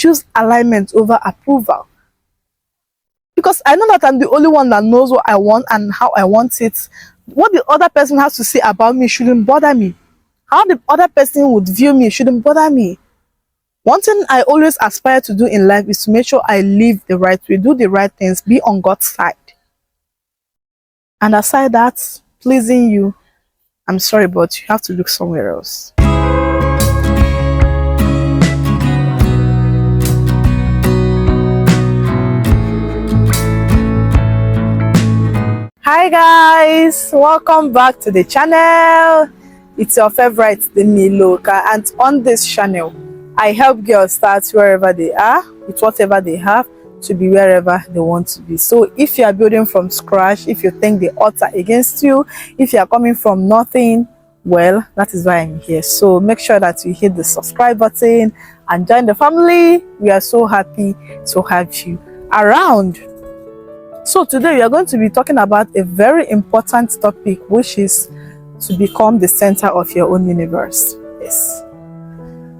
choose alignment over approval. Because I know that I'm the only one that knows what I want and how I want it. What the other person has to say about me shouldn't bother me. How the other person would view me shouldn't bother me. One thing I always aspire to do in life is to make sure I live the right way, do the right things, be on God's side. And aside that, pleasing you, I'm sorry, but you have to look somewhere else. Hi guys, welcome back to the channel. It's your favorite dimmailoka, and on this channel I help girls start wherever they are with whatever they have to be wherever they want to be. So if you are building from scratch, if you think the odds are against you, if you are coming from nothing, well, that is why I'm here. So make sure that you hit the subscribe button and join the family. We are so happy to have you around. So today we are going to be talking about a very important topic, which is to become the center of your own universe. Yes.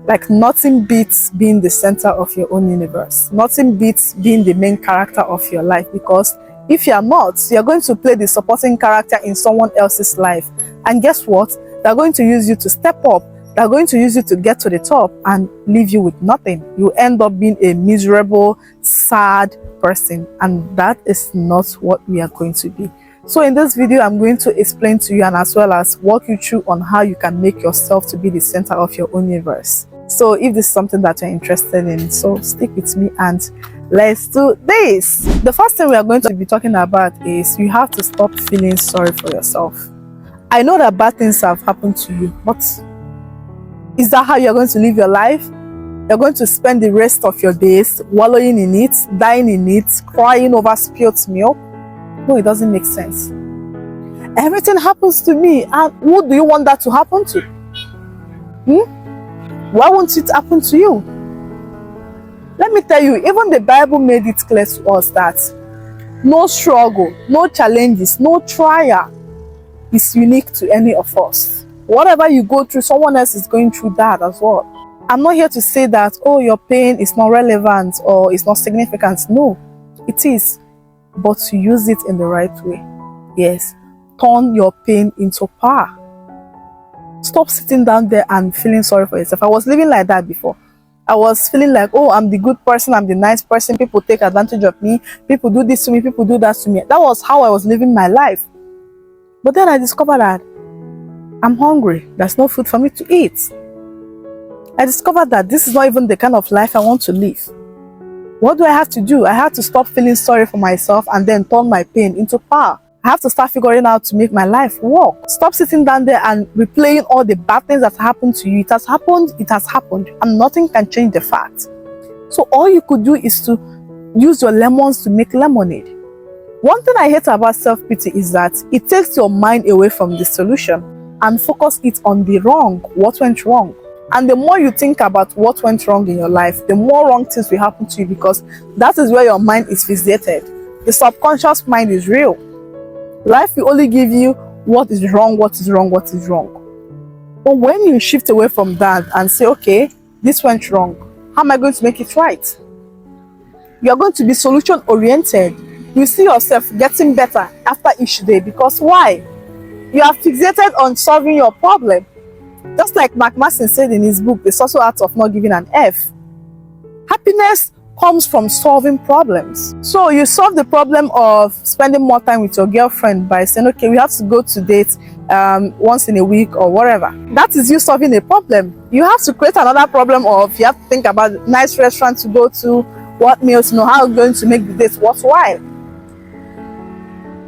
Like nothing beats being the center of your own universe. Nothing beats being the main character of your life, because if you are not, you are going to play the supporting character in someone else's life. And guess what? They are going to use you to step up. They are going to use you to get to the top and leave you with nothing. You end up being a miserable, sad person, and that is not what we are going to be. So in this video, I'm going to explain to you and as well as walk you through on how you can make yourself to be the center of your own universe. So if this is something that you're interested in, so stick with me and let's do this. The first thing we are going to be talking about is you have to stop feeling sorry for yourself. I know that bad things have happened to you, but is that how you're going to live your life? You're going to spend the rest of your days wallowing in it, dying in it, crying over spilt milk? No, it doesn't make sense. Everything happens to me, and who do you want that to happen to? Why won't it happen to you? Let me tell you, even the Bible made it clear to us that no struggle, no challenges, no trial is unique to any of us. Whatever you go through, someone else is going through that as well. I'm not here to say that, oh, your pain is not relevant or it's not significant. No, it is. But to use it in the right way. Yes. Turn your pain into power. Stop sitting down there and feeling sorry for yourself. I was living like that before. I was feeling like, oh, I'm the good person, I'm the nice person. People take advantage of me. People do this to me, people do that to me. That was how I was living my life. But then I discovered that I'm hungry. There's no food for me to eat. I discovered that this is not even the kind of life I want to live. What do I have to do? I have to stop feeling sorry for myself and then turn my pain into power. I have to start figuring out to make my life work. Stop sitting down there and replaying all the bad things that happened to you. It has happened, and nothing can change the fact. So all you could do is to use your lemons to make lemonade. One thing I hate about self-pity is that it takes your mind away from the solution and focus it on the wrong, what went wrong. And the more you think about what went wrong in your life, the more wrong things will happen to you, because that is where your mind is fixated. The subconscious mind is real. Life will only give you what is wrong, what is wrong, what is wrong. But when you shift away from that and say, okay, this went wrong, how am I going to make it right? You are going to be solution oriented. You see yourself getting better after each day, because why? You are fixated on solving your problem. Just like Mark Manson said in his book, The Social Art of Not Giving an F. Happiness comes from solving problems. So you solve the problem of spending more time with your girlfriend by saying, okay, we have to go to date once in a week or whatever. That is you solving a problem. You have to create another problem of you have to think about nice restaurants to go to, what meals, how you're going to make the date worthwhile.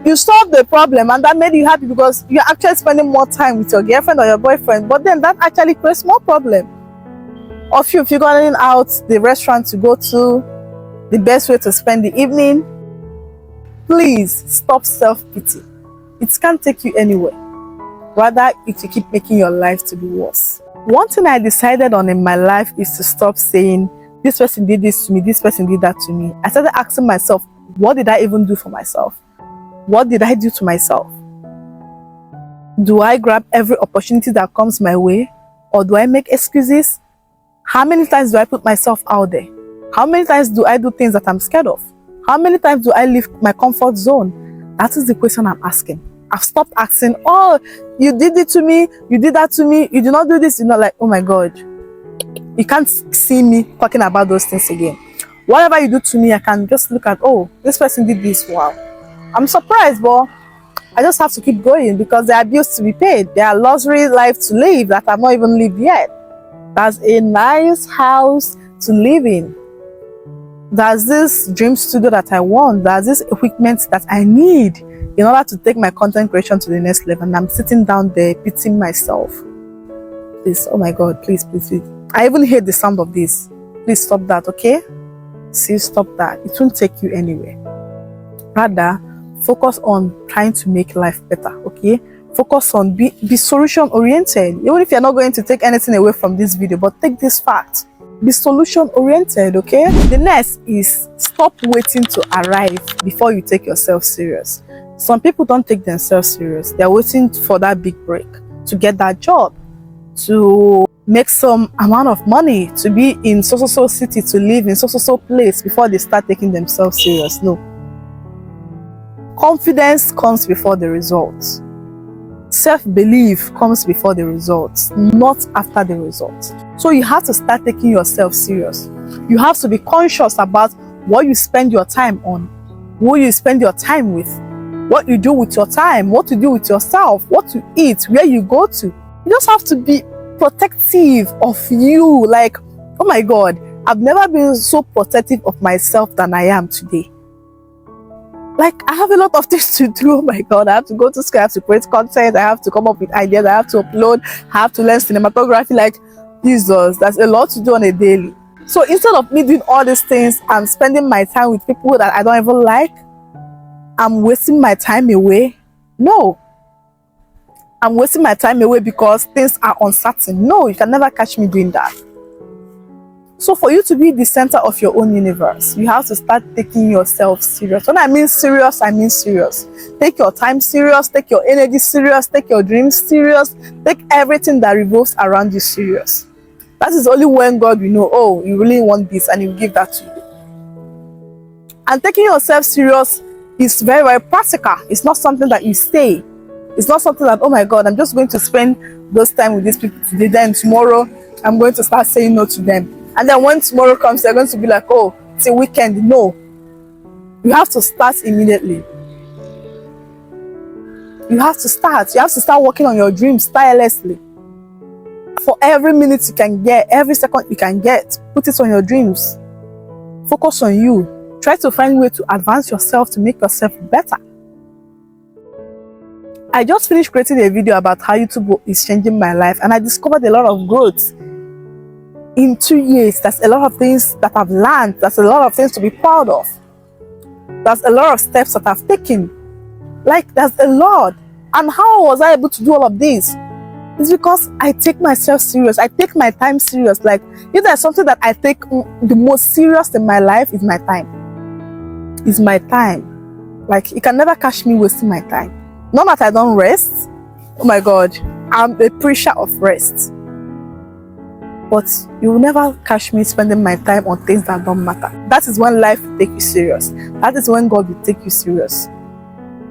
You solved the problem and that made you happy because you're actually spending more time with your girlfriend or your boyfriend, but then that actually creates more problem. Or if you're going out the restaurant to go to, the best way to spend the evening, please stop self-pity. It can't take you anywhere. Rather, it will keep making your life to be worse. One thing I decided on in my life is to stop saying, this person did this to me, this person did that to me. I started asking myself, what did I even do for myself? What did I do to myself? Do I grab every opportunity that comes my way? Or do I make excuses? How many times do I put myself out there? How many times do I do things that I'm scared of? How many times do I leave my comfort zone? That is the question I'm asking. I've stopped asking, oh, you did it to me, you did that to me, you did not do this. You're not like, oh my God. You can't see me talking about those things again. Whatever you do to me, I can just look at, oh, this person did this. Wow. I'm surprised, but I just have to keep going because there are bills to be paid. There are luxury lives to live that I've not even lived yet. There's a nice house to live in. There's this dream studio that I want. There's this equipment that I need in order to take my content creation to the next level. And I'm sitting down there pitying myself. Please, oh my God, please, please, please. I even hate the sound of this. Please stop that, okay? See, stop that. It won't take you anywhere. Rather, focus on trying to make life better, okay? Focus on be solution oriented. Even if you're not going to take anything away from this video, but take this fact. Be solution oriented, okay? The next is stop waiting to arrive before you take yourself serious. Some people don't take themselves serious. They're waiting for that big break, to get that job, to make some amount of money, to be in so city, to live in so place before they start taking themselves serious. No. Confidence comes before the results. Self-belief comes before the results, not after the results. So you have to start taking yourself serious. You have to be conscious about what you spend your time on, who you spend your time with, what you do with your time, what you do with yourself, what you eat, where you go to. You just have to be protective of you. Like, oh my God, I've never been so protective of myself than I am today. Like, I have a lot of things to do. Oh my God, I have to go to school, I have to create content, I have to come up with ideas, I have to upload, I have to learn cinematography. Like, Jesus, that's a lot to do on a daily. So instead of me doing all these things, I'm spending my time with people that I don't even like. I'm wasting my time away. No. I'm wasting my time away because things are uncertain. No, you can never catch me doing that. So for you to be the center of your own universe, you have to start taking yourself serious. When I mean serious, I mean serious. Take your time serious, take your energy serious, take your dreams serious, take everything that revolves around you serious. That is only when God will know, oh, you really want this, and He will give that to you. And taking yourself serious is very, very practical. It's not something that you say. It's not something that, oh my God, I'm just going to spend those time with these people today, then tomorrow I'm going to start saying no to them. And then when tomorrow comes, they're going to be like, oh, it's a weekend. No. You have to start immediately. You have to start. You have to start working on your dreams tirelessly. For every minute you can get, every second you can get, put it on your dreams. Focus on you. Try to find a way to advance yourself, to make yourself better. I just finished creating a video about how YouTube is changing my life, and I discovered a lot of growth. In 2 years, there's a lot of things that I've learned. There's a lot of things to be proud of. There's a lot of steps that I've taken. Like, there's a lot. And how was I able to do all of this? It's because I take myself serious. I take my time serious. Like, if there's something that I take the most serious in my life, is my time. It's my time. Like, you can never catch me wasting my time. Not that I don't rest. Oh my God, I'm a preacher of rest. But you will never catch me spending my time on things that don't matter. That is when life will take you serious. That is when God will take you serious.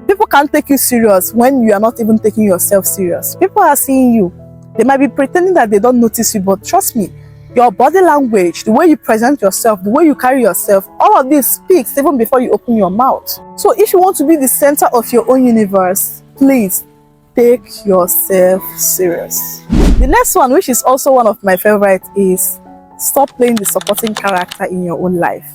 People can't take you serious when you are not even taking yourself serious. People are seeing you. They might be pretending that they don't notice you, but trust me, your body language, the way you present yourself, the way you carry yourself, all of this speaks even before you open your mouth. So if you want to be the center of your own universe, please take yourself serious. The next one, which is also one of my favorites, is stop playing the supporting character in your own life.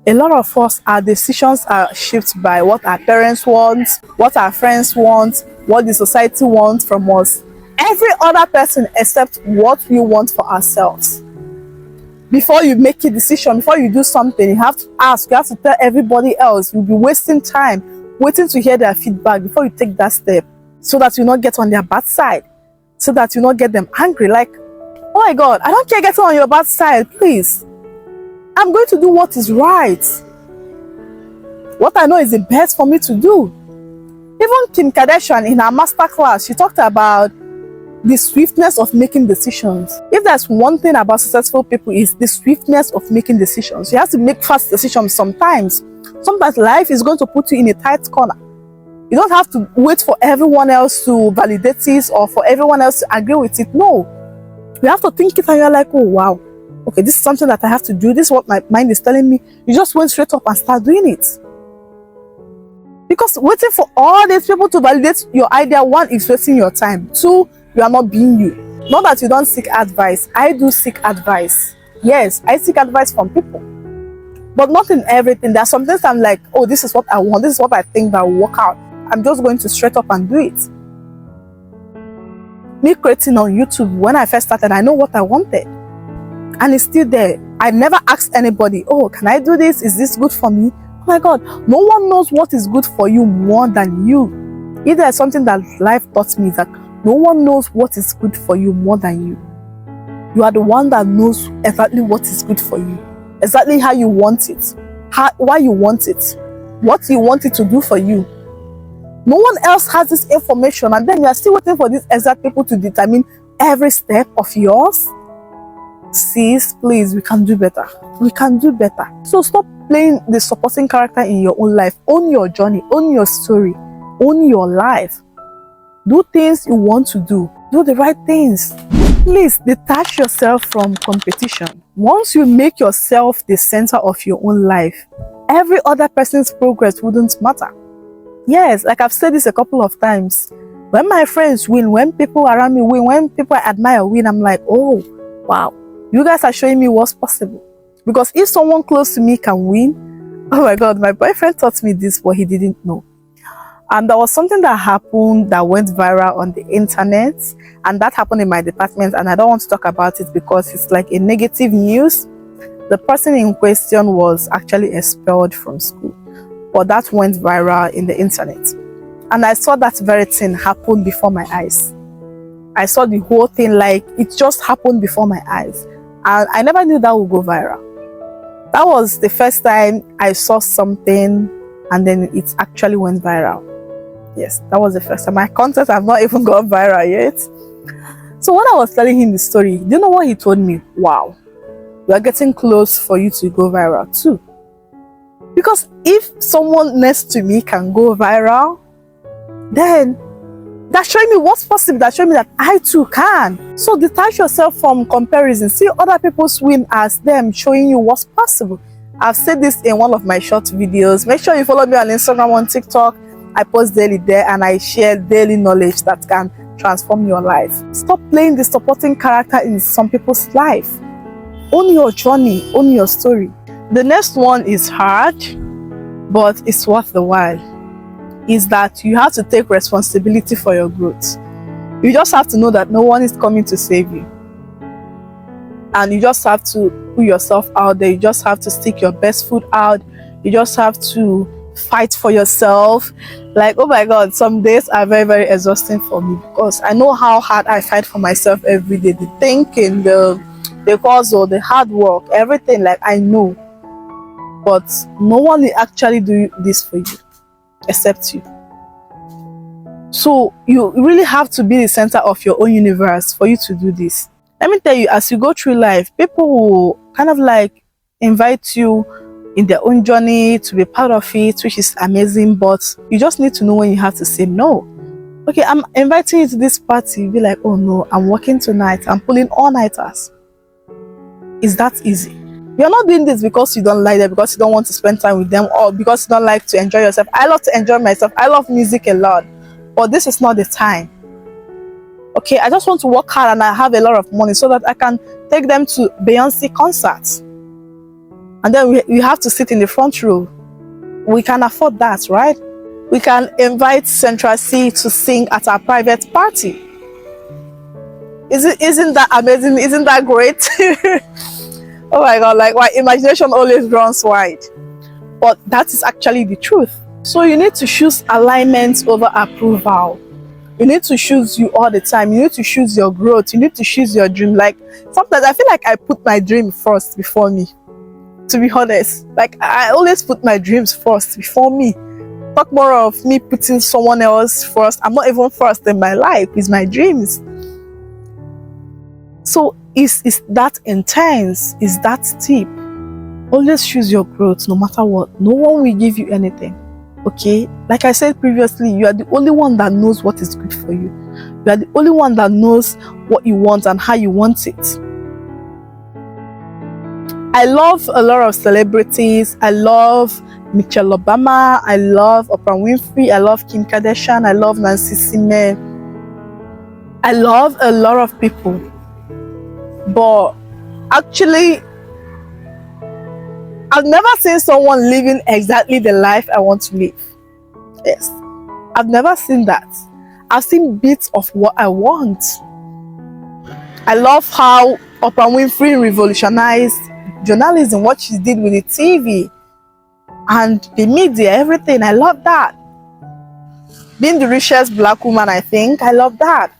A lot of us, our decisions are shaped by what our parents want, what our friends want, what the society wants from us. Every other person except what we want for ourselves. Before you make a decision, before you do something, you have to ask, you have to tell everybody else. You'll be wasting time waiting to hear their feedback before you take that step, so that you not get on their bad side, so that you not get them angry. Like, oh my God, I don't care getting on your bad side, please. I'm going to do what is right. What I know is the best for me to do. Even Kim Kardashian, in her masterclass, she talked about the swiftness of making decisions. If there's one thing about successful people, is the swiftness of making decisions. You have to make fast decisions sometimes. Sometimes life is going to put you in a tight corner. You don't have to wait for everyone else to validate it or for everyone else to agree with it. No. You have to think it and you're like, oh wow, okay, this is something that I have to do. This is what my mind is telling me. You just went straight up and start doing it. Because waiting for all these people to validate your idea, one, is wasting your time. Two, you are not being you. Not that you don't seek advice. I do seek advice. Yes, I seek advice from people. But not in everything. There are some things I'm like, oh, this is what I want. This is what I think that will work out. I'm just going to straight up and do it. Me creating on YouTube, when I first started, I know what I wanted. And it's still there. I never asked anybody, oh, can I do this? Is this good for me? Oh my God, no one knows what is good for you more than you. If there's something that life taught me, that no one knows what is good for you more than you. You are the one that knows exactly what is good for you. Exactly how you want it. Why you want it. What you want it to do for you. No one else has this information, and then you are still waiting for these exact people to determine every step of yours. Sis, please, we can do better. We can do better. So stop playing the supporting character in your own life. Own your journey. Own your story. Own your life. Do things you want to do. Do the right things. Please detach yourself from competition. Once you make yourself the center of your own life, every other person's progress wouldn't matter. Yes, like I've said this a couple of times. When my friends win, when people around me win, when people I admire win, I'm like, oh, wow, you guys are showing me what's possible. Because if someone close to me can win, oh my God, my boyfriend taught me this, but he didn't know. And there was something that happened that went viral on the internet, and that happened in my department, and I don't want to talk about it because it's like a negative news. The person in question was actually expelled from school. But that went viral in the internet. And I saw that very thing happen before my eyes. I saw the whole thing, like it just happened before my eyes. And I never knew that would go viral. That was the first time I saw something and then it actually went viral. Yes, that was the first time. My content have not even gone viral yet. So when I was telling him the story, do you know what he told me? Wow, we are getting close for you to go viral too. Because if someone next to me can go viral, then that's showing me what's possible. That's showing me that I too can. So detach yourself from comparison. See other people's win as them showing you what's possible. I've said this in one of my short videos. Make sure you follow me on Instagram, on TikTok. I post daily there and I share daily knowledge that can transform your life. Stop playing the supporting character in some people's life. Own your journey. Own your story. The next one is hard, but it's worth the while. Is that you have to take responsibility for your growth. You just have to know that no one is coming to save you. And you just have to put yourself out there. You just have to stick your best foot out. You just have to fight for yourself. Like, oh my God, some days are very, very exhausting for me because I know how hard I fight for myself every day. The thinking, the hustle, the hard work, everything, like I know. But no one will actually do this for you except you. So you really have to be the center of your own universe for you to do this. Let me tell you, as you go through life, people will kind of like invite you in their own journey to be part of it, which is amazing, but you just need to know when you have to say no. Okay, I'm inviting you to this party. You'll be like, oh no, I'm working tonight. I'm pulling all-nighters. Is that easy? You're not doing this because you don't like them, because you don't want to spend time with them, or because you don't like to enjoy yourself. I love to enjoy myself. I love music a lot, but this is not the time. Okay, I just want to work hard and I have a lot of money so that I can take them to Beyonce concerts. And then we have to sit in the front row. We can afford that, right? We can invite Central C to sing at our private party. Isn't that amazing? Isn't that great? Oh my God, like my imagination always runs wide. But that is actually the truth. So you need to choose alignment over approval. You need to choose you all the time. You need to choose your growth. You need to choose your dream. Like sometimes I feel like I put my dream first before me. To be honest, like I always put my dreams first before me. Talk more of me putting someone else first. I'm not even first in my life. It's my dreams. So it's that intense, it's that deep. Always choose your growth no matter what. No one will give you anything. Okay? Like I said previously, you are the only one that knows what is good for you. You are the only one that knows what you want and how you want it. I love a lot of celebrities. I love Michelle Obama. I love Oprah Winfrey. I love Kim Kardashian. I love Nancy Sime. I love a lot of people. But actually, I've never seen someone living exactly the life I want to live. Yes, I've never seen that. I've seen bits of what I want. I love how Oprah Winfrey revolutionized journalism, what she did with the TV and the media, everything. I love that. Being the richest black woman, I think, I love that.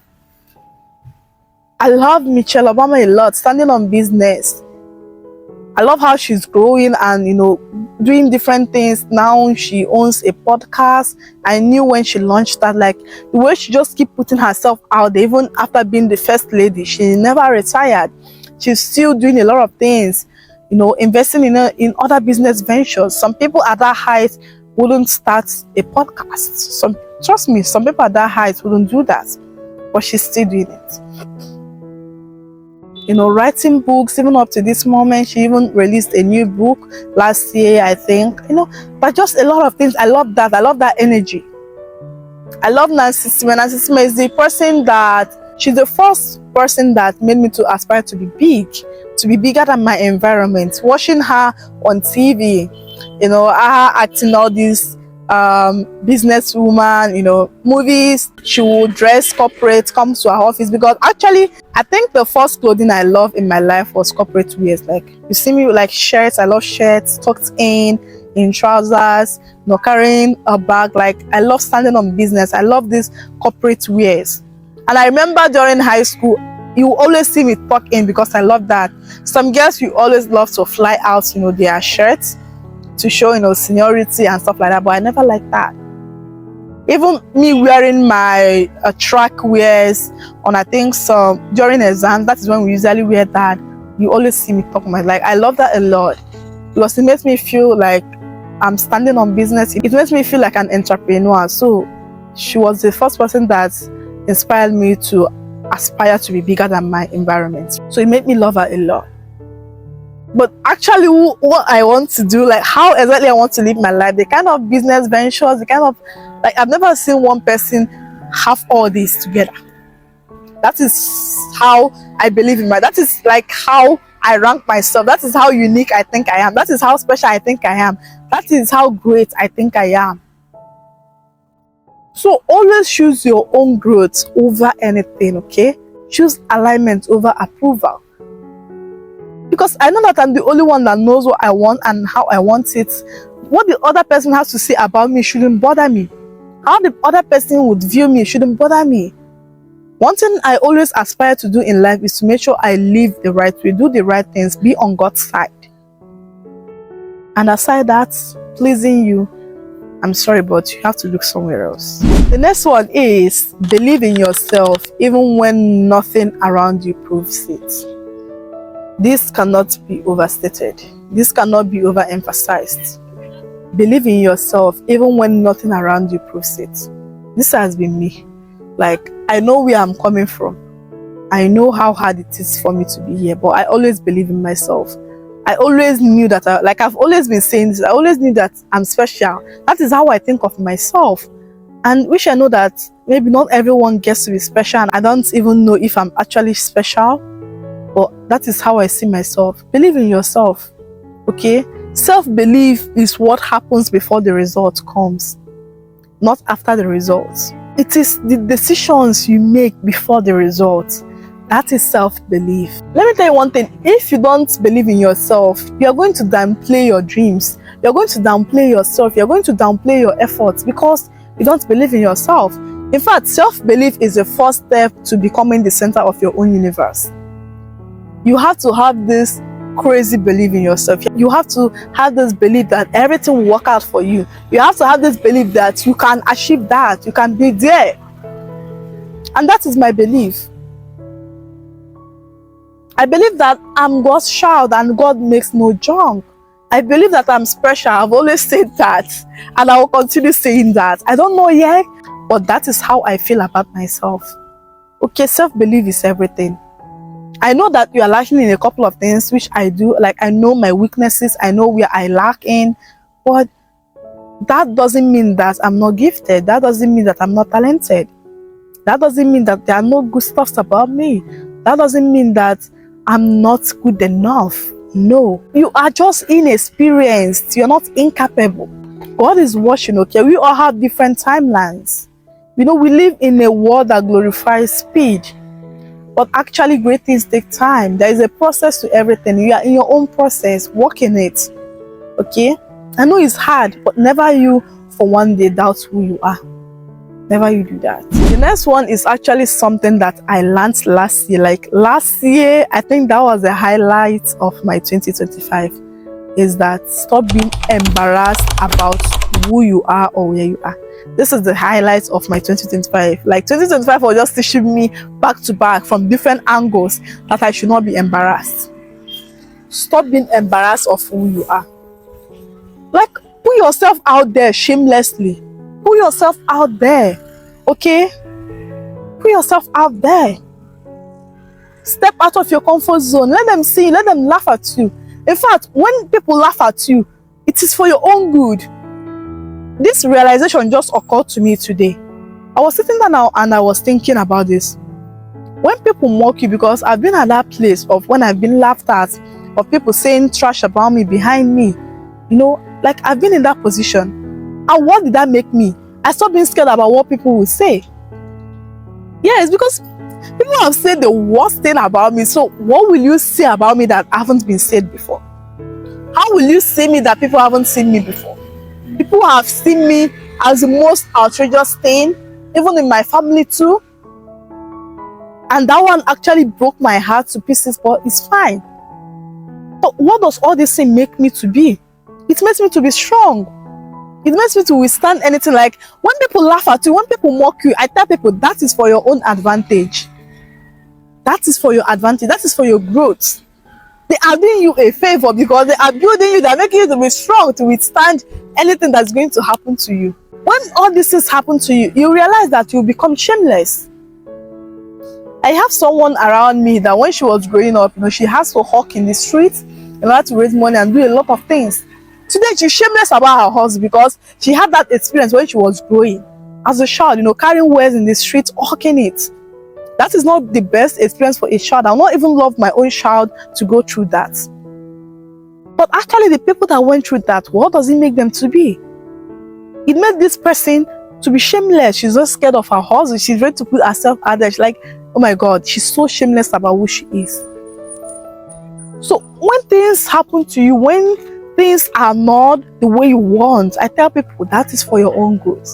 I love Michelle Obama a lot, standing on business. I love how she's growing and, doing different things. Now she owns a podcast. I knew when she launched that, like, the way she just keep putting herself out there, even after being the first lady, she never retired. She's still doing a lot of things, investing in other business ventures. Some people at that height wouldn't start a podcast. Trust me, some people at that height wouldn't do that, but she's still doing it. Writing books, even up to this moment. She even released a new book last year, I think. But just a lot of things. I love that. I love that energy. I love Nancy Sime. Nancy Sime is the person she's the first person that made me to aspire to be big, to be bigger than my environment. Watching her on TV, her acting all these businesswoman, movies. She will dress corporate, come to her office, because actually I think the first clothing I love in my life was corporate wears. Like, you see me with like shirts. I love shirts tucked in trousers, carrying a bag. Like, I love standing on business. I love these corporate wears. And I remember during high school, you always see me tuck in because I love that. Some girls, you always love to fly out, their shirts to show, seniority and stuff like that. But I never liked that. Even me wearing my track wears on, I think, during exams, that is when we usually wear that. You always see me talk like, I love that a lot, because it makes me feel like I'm standing on business. It makes me feel like an entrepreneur. So she was the first person that inspired me to aspire to be bigger than my environment. So it made me love her a lot. But actually, what I want to do, like how exactly I want to live my life, the kind of business ventures, the kind of, like, I've never seen one person have all this together. That is how I believe in that is like how I rank myself. That is how unique I think I am. That is how special I think I am. That is how great I think I am. So always choose your own growth over anything, okay? Choose alignment over approval. Because I know that I'm the only one that knows what I want and how I want it. What the other person has to say about me shouldn't bother me. How the other person would view me shouldn't bother me. One thing I always aspire to do in life is to make sure I live the right way, do the right things, be on God's side. And aside that, pleasing you, I'm sorry, but you have to look somewhere else. The next one is believe in yourself even when nothing around you proves it. This cannot be overstated. This cannot be overemphasized. Believe in yourself even when nothing around you proves it. This has been me. Like, I know where I'm coming from. I know how hard it is for me to be here, but I always believe in myself. I always knew that, I've always been saying this, I always knew that I'm special. That is how I think of myself. And which I know that maybe not everyone gets to be special, and I don't even know if I'm actually special, but that is how I see myself. Believe in yourself, okay? Self-belief is what happens before the result comes, not after the results. It is the decisions you make before the result. That is self-belief. Let me tell you one thing. If you don't believe in yourself, you are going to downplay your dreams. You're going to downplay yourself. You're going to downplay your efforts because you don't believe in yourself. In fact, self-belief is the first step to becoming the center of your own universe. You have to have this crazy belief in yourself. You have to have this belief that everything will work out for you. You have to have this belief that you can achieve that. You can be there. And that is my belief. I believe that I'm God's child and God makes no junk. I believe that I'm special. I've always said that, and I will continue saying that. I don't know yet, but that is how I feel about myself. Okay, self-belief is everything. I know that you are lacking in a couple of things, which I do. Like, I know my weaknesses, I know where I lack in, but that doesn't mean that I'm not gifted. That doesn't mean that I'm not talented. That doesn't mean that there are no good stuffs about me. That doesn't mean that I'm not good enough. No, you are just inexperienced. You're not incapable. God is watching, okay? We all have different timelines. You know, we live in a world that glorifies speed, but actually great things take time. There is a process to everything. You are in your own process, work in it, okay? I know it's hard, but never you for one day doubt who you are. Never you do that. The next one is actually something that I learned last year. Like last year, I think that was the highlight of my 2025, is that stop being embarrassed about who you are or where you are. This is the highlight of my 2025. Like 2025 was just teaching me back to back from different angles that I should not be embarrassed. Stop being embarrassed of who you are. Like, put yourself out there shamelessly. Put yourself out there, okay? Put yourself out there. Step out of your comfort zone. Let them see, let them laugh at you. In fact, when people laugh at you, it is for your own good. This realization just occurred to me today. I was sitting there now and I was thinking about this. When people mock you, because I've been at that place of when I've been laughed at, of people saying trash about me behind me, you know, like I've been in that position. And what did that make me? I stopped being scared about what people will say. Yes, because people have said the worst thing about me. So what will you say about me that haven't been said before? How will you see me that people haven't seen me before? People have seen me as the most outrageous thing, even in my family too. And that one actually broke my heart to pieces, but it's fine. But what does all this thing make me to be? It makes me to be strong. It makes me to withstand anything. Like when people laugh at you, when people mock you, I tell people that is for your own advantage. That is for your advantage. That is for your growth. They are doing you a favor because they are building you. They are making you to be strong to withstand anything that's going to happen to you. When all these things happen to you, you realize that you become shameless. I have someone around me that when she was growing up, you know, she has to hawk in the streets in order to raise money and do a lot of things. Today, she's shameless about her hustle because she had that experience when she was growing. As a child, you know, carrying wares in the streets, hawking it. That is not the best experience for a child. I will not even love my own child to go through that. But actually, the people that went through that, what does it make them to be? It made this person to be shameless. She's just scared of her hustle. She's ready to put herself out there. She's like, oh my God, she's so shameless about who she is. So when things happen to you, when things are not the way you want, I tell people that is for your own good.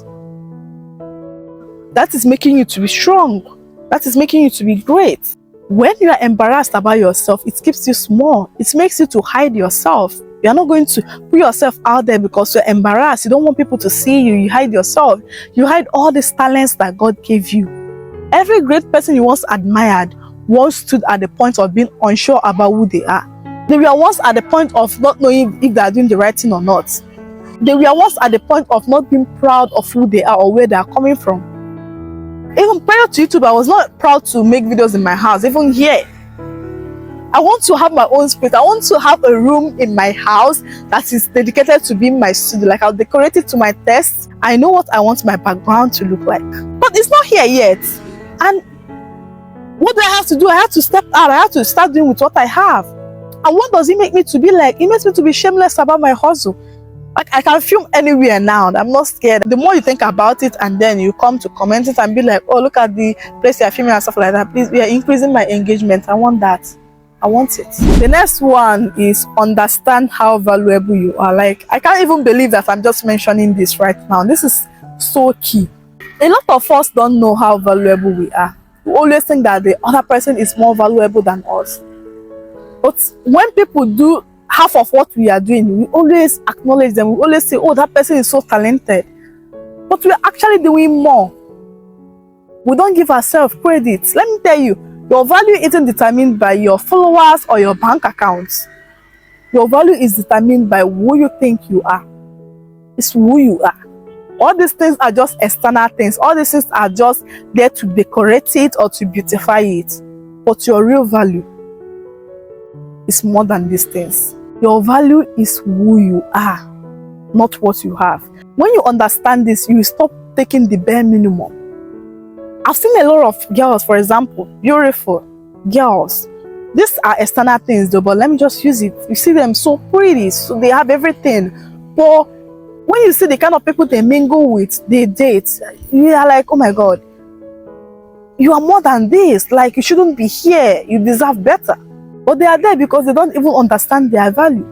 That is making you to be strong. That is making you to be great. When you are embarrassed about yourself, it keeps you small. It makes you to hide yourself. You are not going to put yourself out there because you're embarrassed. You don't want people to see you. You hide yourself. You hide all these talents that God gave you. Every great person you once admired once stood at the point of being unsure about who they are. They were once at the point of not knowing if they are doing the right thing or not. They were once at the point of not being proud of who they are or where they are coming from. Even prior to YouTube, I was not proud to make videos in my house. Even here, I want to have my own space. I want to have a room in my house that is dedicated to being my studio. Like I'll decorate it to my taste. I know what I want my background to look like. But it's not here yet. And what do I have to do? I have to step out. I have to start doing with what I have. And what does it make me to be like? It makes me to be shameless about my hustle. Like I can film anywhere now. I'm not scared. The more you think about it and then you come to comment it and be like, oh, look at the place you're filming and stuff like that. Please, we are increasing my engagement. I want that. I want it. The next one is understand how valuable you are. Like, I can't even believe that I'm just mentioning this right now. This is so key. A lot of us don't know how valuable we are. We always think that the other person is more valuable than us. But when people do half of what we are doing, we always acknowledge them. We always say, oh, that person is so talented. But we are actually doing more. We don't give ourselves credit. Let me tell you, Your value isn't determined by your followers or your bank accounts. Your value is determined by who you think you are. It's who you are. All these things are just external things. All these things are just there to decorate it or to beautify it. But your real value is more than these things. Your value is who you are, not what you have. When you understand this, you stop taking the bare minimum. I've seen a lot of girls, for example, beautiful girls. These are external things though, but let me just use it. You see them so pretty, so they have everything. But when you see the kind of people they mingle with, they date, you are like, oh my God, you are more than this. Like, you shouldn't be here. You deserve better. But they are there because they don't even understand their value.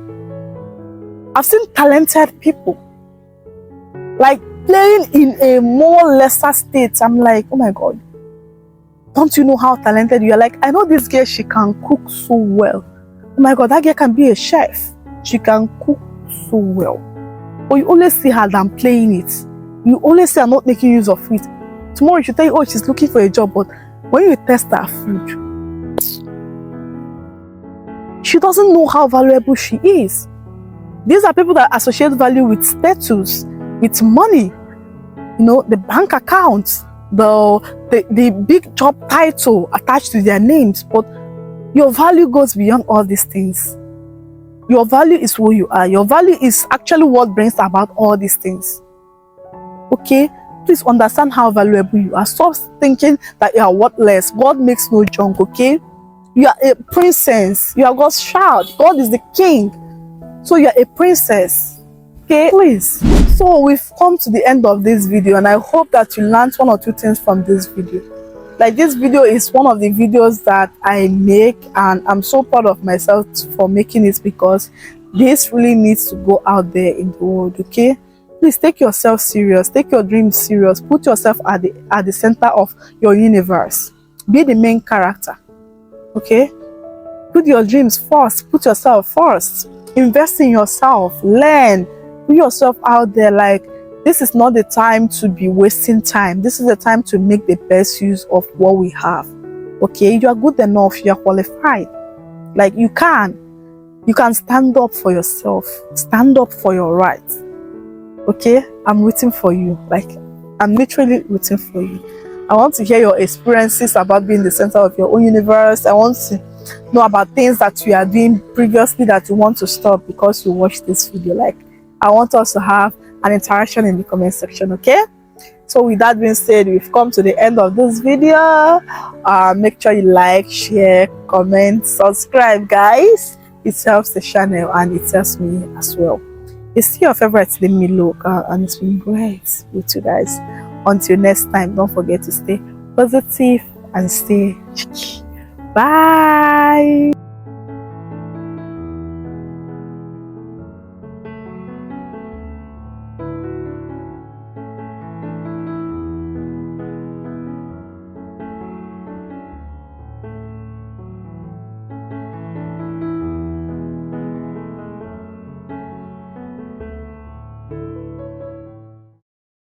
I've seen talented people like playing in a more lesser state. I'm like, oh my God, don't you know how talented you are? Like, I know this girl, she can cook so well. Oh my God, that girl can be a chef. She can cook so well. But you always see her than playing it. You always see her not making use of it. Tomorrow she tell you, oh, she's looking for a job, but when you test her food, she doesn't know how valuable she is. These are people that associate value with status, with money, you know, the bank account, the big job title attached to their names. But your value goes beyond all these things. Your value is who you are. Your value is actually what brings about all these things. Okay? Please understand how valuable you are. Stop thinking that you are worthless. God makes no junk, okay? You are a princess. You are God's child. God is the king. So you are a princess. Okay? Please. So we've come to the end of this video, and I hope that you learned one or two things from this video. Like, this video is one of the videos that I make, and I'm so proud of myself for making it, because this really needs to go out there in the world, okay? Please take yourself serious. Take your dreams serious. Put yourself at the center of your universe. Be the main character, okay? Put your dreams first. Put yourself first. Invest in yourself. Learn. Put yourself out there. Like, this is not the time to be wasting time. This is the time to make the best use of what we have. Okay, you are good enough. You are qualified. Like, you can stand up for yourself. Stand up for your rights. Okay, I'm waiting for you. Like, I'm literally waiting for you. I want to hear your experiences about being the center of your own universe. I want to know about things that you are doing previously that you want to stop because you watched this video. Like, I want us to have an interaction in the comment section, okay? So with that being said, we've come to the end of this video. Make sure you like, share, comment, subscribe, guys. It helps the channel and it helps me as well. It's your favorite dimmailoka, and it's been great with you guys. Until next time, don't forget to stay positive and stay. Bye.